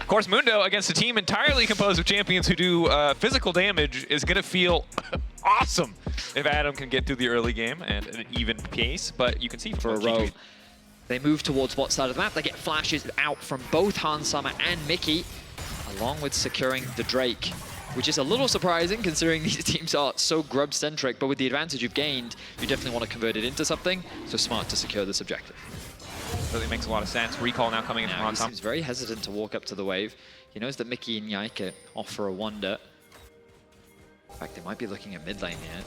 Of course, Mundo against a team entirely composed of champions who do physical damage is going to feel awesome if Adam can get through the early game and an even pace. But you can see for a row. They move towards what side of the map. They get flashes out from both Hansama and Mickey, along with securing the Drake, which is a little surprising considering these teams are so grub-centric, but with the advantage you've gained, you definitely want to convert it into something, so smart to secure this objective. Really makes a lot of sense. Recall now coming in from Hansama. He seems very hesitant to walk up to the wave. He knows that Mickey and Yaika offer a wonder. In fact, they might be looking at mid lane here.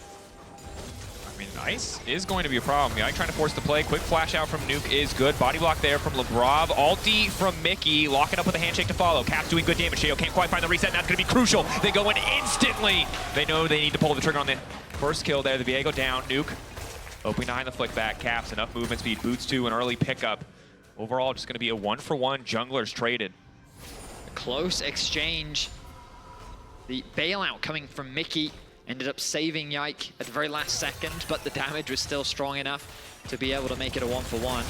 I mean, ice is going to be a problem. Yike trying to force the play. Quick flash out from Nuke is good. Body block there from Labrov. Ulti from Mickey. Lock it up with a handshake to follow. Caps doing good damage. Sheo can't quite find the reset. That's going to be crucial. They go in instantly. They know they need to pull the trigger on the first kill there. The Viego down. Nuke opening behind the flick back. Caps enough movement speed. Boots to an early pickup. Overall, just going to be a 1-for-1 junglers traded. A close exchange. The bailout coming from Mickey ended up saving Yike at the very last second, but the damage was still strong enough to be able to make it a 1-for-1.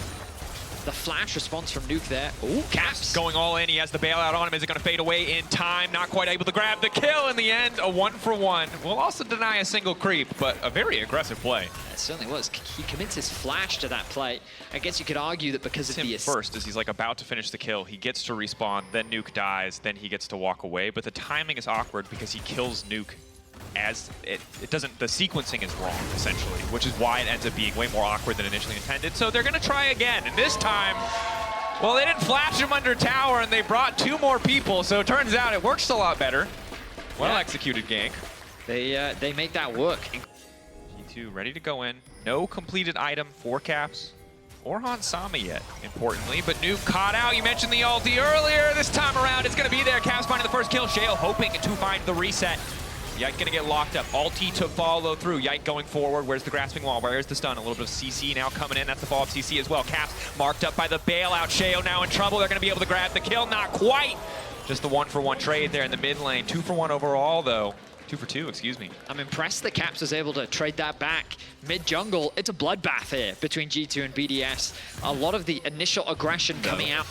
The flash response from Nuke there. Ooh, Caps going all in. He has the bailout on him. Is it going to fade away in time? Not quite able to grab the kill in the end. A 1-for-1. Will also deny a single creep, but a very aggressive play. It certainly was. He commits his flash to that play. I guess you could argue that because of the first, as he's like about to finish the kill, he gets to respawn, then Nuke dies, then he gets to walk away. But the timing is awkward because he kills Nuke as it doesn't, the sequencing is wrong, essentially, which is why it ends up being way more awkward than initially intended. So they're going to try again, and this time, well, they didn't flash him under tower, and they brought 2 more people, so it turns out it works a lot better. Well-executed gank. They make that work. G2 ready to go in. No completed item for Caps or Hansama yet, importantly, but Nuke caught out. You mentioned the ulti earlier. This time around, it's going to be there. Caps finding the first kill. Shale hoping to find the reset. Yike gonna get locked up. Ulti to follow through. Yike going forward. Where's the grasping wall? Where's the stun? A little bit of CC now coming in. That's the follow-up CC as well. Caps marked up by the bailout. Sheo now in trouble. They're gonna be able to grab the kill. Not quite. Just the 1-for-1 trade there in the mid lane. 2-for-1 overall though. 2-for-2, excuse me. I'm impressed that Caps was able to trade that back mid-jungle. It's a bloodbath here between G2 and BDS. A lot of the initial aggression coming out.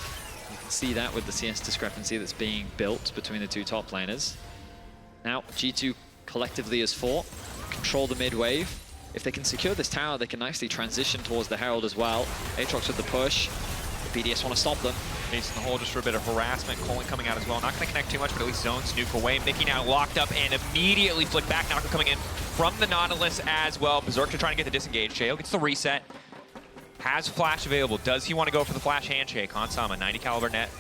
You can see that with the CS discrepancy that's being built between the 2 top laners. Now, G2 collectively as 4, control the mid wave. If they can secure this tower, they can nicely transition towards the Herald as well. Atrox with the push. The BDS want to stop them. Facing the hole just for a bit of harassment. Colin coming out as well. Not going to connect too much, but at least zones Nuke away. Mickey now locked up and immediately flick back. Knocker coming in from the Nautilus as well. Berserker trying to get the disengage. Sheo gets the reset. Has flash available. Does he want to go for the flash handshake? Hansama, 90 caliber net.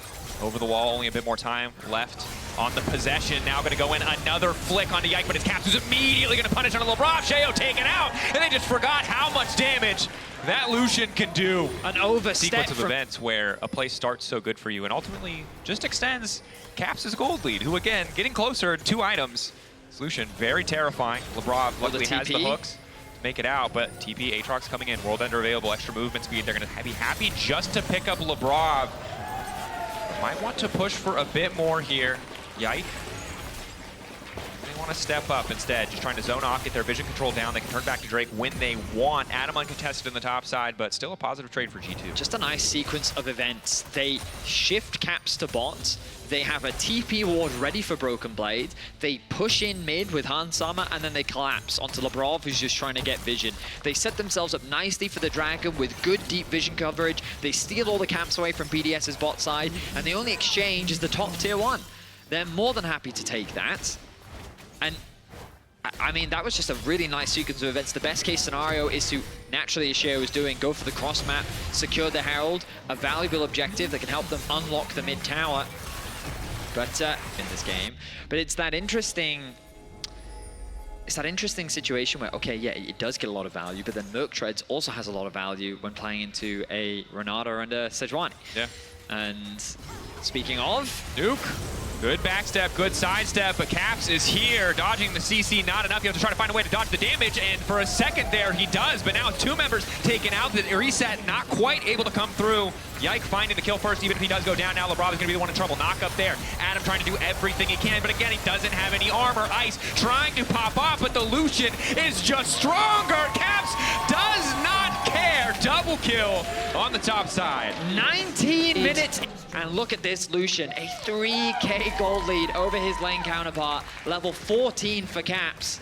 Over the wall, only a bit more time left on the possession. Now going to go in another flick onto Yike, but his Caps is immediately going to punish on Labrov. Sheo taken out, and they just forgot how much damage that Lucian can do. An overstep sequence of events where a play starts so good for you and ultimately just extends Caps' gold lead, who again, getting closer, 2 items. This Lucian, very terrifying. Labrov luckily has the hooks to make it out, but TP, Atrox coming in, World Ender available, extra movement speed. They're going to be happy just to pick up Labrov. Might want to push for a bit more here. Yike. They want to step up instead, just trying to zone off, get their vision control down. They can turn back to Drake when they want. Adam uncontested in the top side, but still a positive trade for G2. Just a nice sequence of events. They shift Caps to bot. They have a TP ward ready for Broken Blade. They push in mid with Hansama, and then they collapse onto Labrov, who's just trying to get vision. They set themselves up nicely for the Dragon with good deep vision coverage. They steal all the camps away from BDS's bot side, and the only exchange is the top tier 1. They're more than happy to take that. And I mean, that was just a really nice sequence of events. The best case scenario is to, naturally as Sheo was doing, go for the cross map, secure the Herald, a valuable objective that can help them unlock the mid tower. But in this game, but it's that interesting situation where, okay, yeah, it does get a lot of value, but then Merc Treads also has a lot of value when playing into a Renata and a Sejuani. Yeah. And speaking of, Nuke. Good backstep, good sidestep, but Caps is here, dodging the CC, not enough. You have to try to find a way to dodge the damage, and for a second there, he does, but now 2 members taken out. The reset not quite able to come through. Yike finding the kill first, even if he does go down now. Labrov is going to be the one in trouble. Knock up there. Adam trying to do everything he can, but again, he doesn't have any armor. Ice trying to pop off, but the Lucian is just stronger. Caps does not care double kill on the top side. 19 minutes. And look at this, Lucian, a 3K gold lead over his lane counterpart. Level 14 for Caps.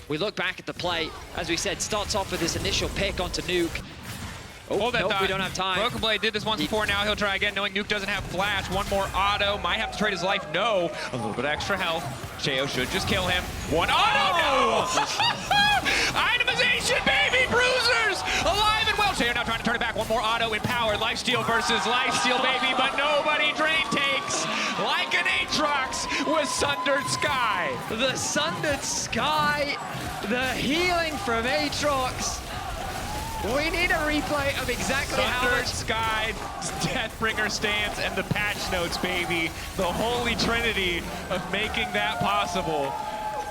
We look back at the play. As we said, starts off with this initial pick onto Nuke. Oh, nope, we don't have time. Broken Blade did this once before, now he'll try again, knowing Nuke doesn't have flash. One more auto, might have to trade his life. No, a little bit of extra health. Sheo should just kill him. One auto, no! Itemization, baby, bruisers! Alive and well. Sheo now trying to turn it back. One more auto, empowered. Lifesteal versus Lifesteal, baby, but nobody drain takes. Like an Atrox with Sundered Sky. The Sundered Sky, the healing from Atrox. We need a replay of exactly how much Sky, Deathbringer stance, and the patch notes, baby. The holy trinity of making that possible.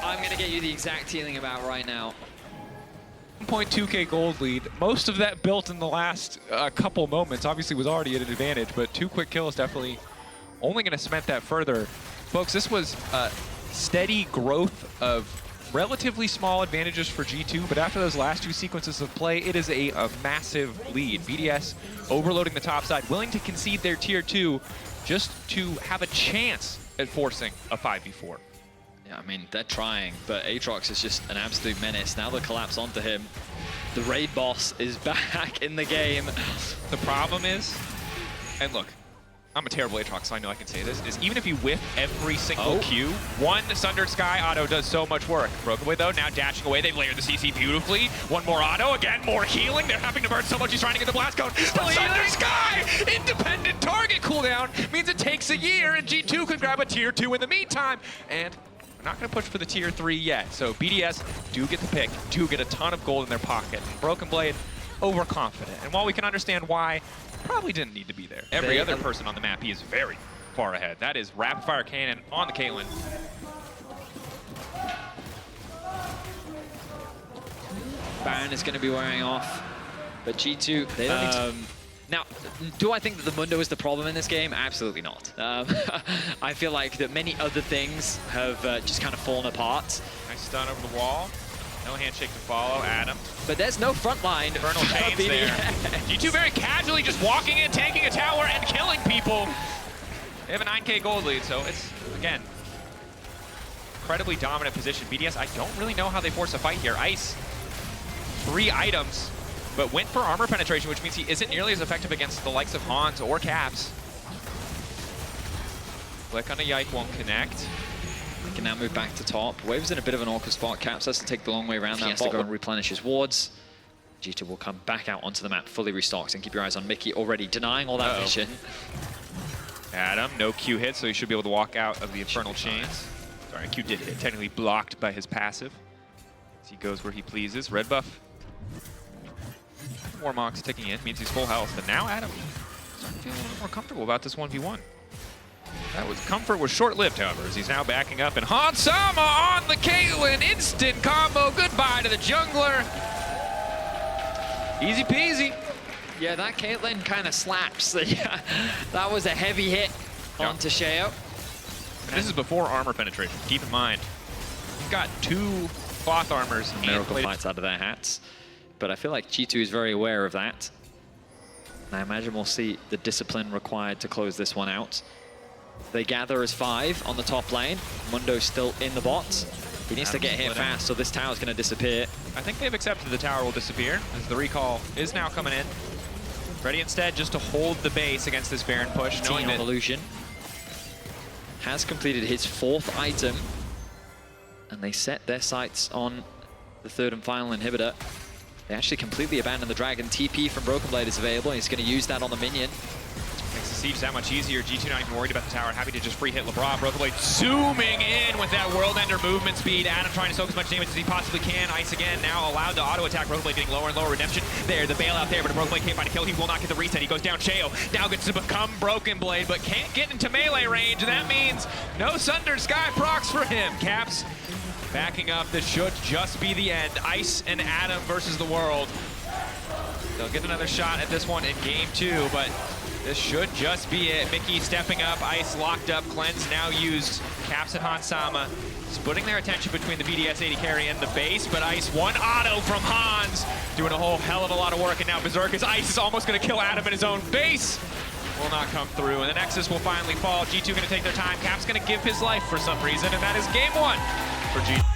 I'm going to get you the exact healing about right now. 1.2k gold lead. Most of that built in the last couple moments. Obviously was already at an advantage, but 2 quick kills definitely only going to cement that further. Folks, this was a steady growth of relatively small advantages for G2, but after those last 2 sequences of play, it is a massive lead. BDS overloading the top side, willing to concede their tier 2 just to have a chance at forcing a 5v4. Yeah, I mean, they're trying, but Atrox is just an absolute menace. Now the collapse onto him. The raid boss is back in the game. The problem is, and look, I'm a terrible Atrox, so I know I can say this, is even if you whiff every single Q, one Sundered Sky auto does so much work. Broken Blade, though, now dashing away. They've layered the CC beautifully. One more auto, again, more healing. They're having to burn so much, he's trying to get the blast cone. But Sundered Sky, independent target cooldown, means it takes a year, and G2 could grab a tier 2 in the meantime. And we're not going to push for the tier 3 yet. So BDS do get the pick, do get a ton of gold in their pocket. Broken Blade, overconfident. And while we can understand why, probably didn't need to be there. Every other person on the map, he is very far ahead. That is Rapid Fire Cannon on the Caitlyn. Baron is going to be wearing off, but G2, they don't need to... Now, do I think that the Mundo is the problem in this game? Absolutely not. I feel like that many other things have just kind of fallen apart. Nice stun over the wall. No handshake to follow, Adam. But there's no front line. Infernal chains there. G2 very casually just walking in, tanking a tower, and killing people. They have a 9k gold lead, so it's, again, incredibly dominant position. BDS, I don't really know how they force a fight here. Ice, 3 items, but went for armor penetration, which means he isn't nearly as effective against the likes of Hans or Caps. Click on a Yike won't connect. They can now move back to top. Wave's in a bit of an awkward spot. Caps has to take the long way around. He has to go and replenish his wards. G2 will come back out onto the map, fully restocked, and keep your eyes on Mickey already denying all that vision. Adam, no Q hit, so he should be able to walk out of the Infernal Chains. Sorry, Q did hit, technically blocked by his passive. As he goes where he pleases. Red buff. Warmox ticking in, means he's full health. But now Adam starting to feel a little bit more comfortable about this 1v1. Comfort was short-lived, however, as he's now backing up. And Hansama on the Caitlyn, instant combo. Goodbye to the jungler. Easy peasy. Yeah, that Caitlyn kind of slaps. Yeah, that was a heavy hit onto Sheo. This is before armor penetration. Keep in mind, he's got 2 cloth armors. Miracle fights out of their hats. But I feel like G2 is very aware of that. And I imagine we'll see the discipline required to close this one out. They gather as 5 on the top lane. Mundo's still in the bot. He needs to get here fast, so this tower's going to disappear. I think they've accepted the tower will disappear, as the recall is now coming in. Ready instead just to hold the base against this Baron push. Knowing that Illusion has completed his 4th item, and they set their sights on the 3rd and final inhibitor. They actually completely abandoned the dragon. TP from Broken Blade is available. He's going to use that on the minion. Makes the siege that much easier. G2 not even worried about the tower. Happy to just free hit LeBron. Broken Blade zooming in with that World Ender movement speed. Adam trying to soak as much damage as he possibly can. Ice again, now allowed to auto attack. Broken Blade getting lower and lower. Redemption there, the bailout there, but Broken Blade can't find a kill. He will not get the reset. He goes down. Sheo now gets to become Broken Blade, but can't get into melee range. That means no Sundered Sky procs for him. Caps backing up. This should just be the end. Ice and Adam versus the world. They'll get another shot at this one in game 2, but This should just be it. Mickey stepping up, Ice locked up, Cleanse now used. Caps and Hansama splitting their attention between the BDS AD carry and the base, but Ice one auto from Hans, doing a whole hell of a lot of work, and now Berserker's Ice is almost gonna kill Adam in his own base. Will not come through, and the Nexus will finally fall. G2 gonna take their time. Cap's gonna give his life for some reason, and that is game one for G2.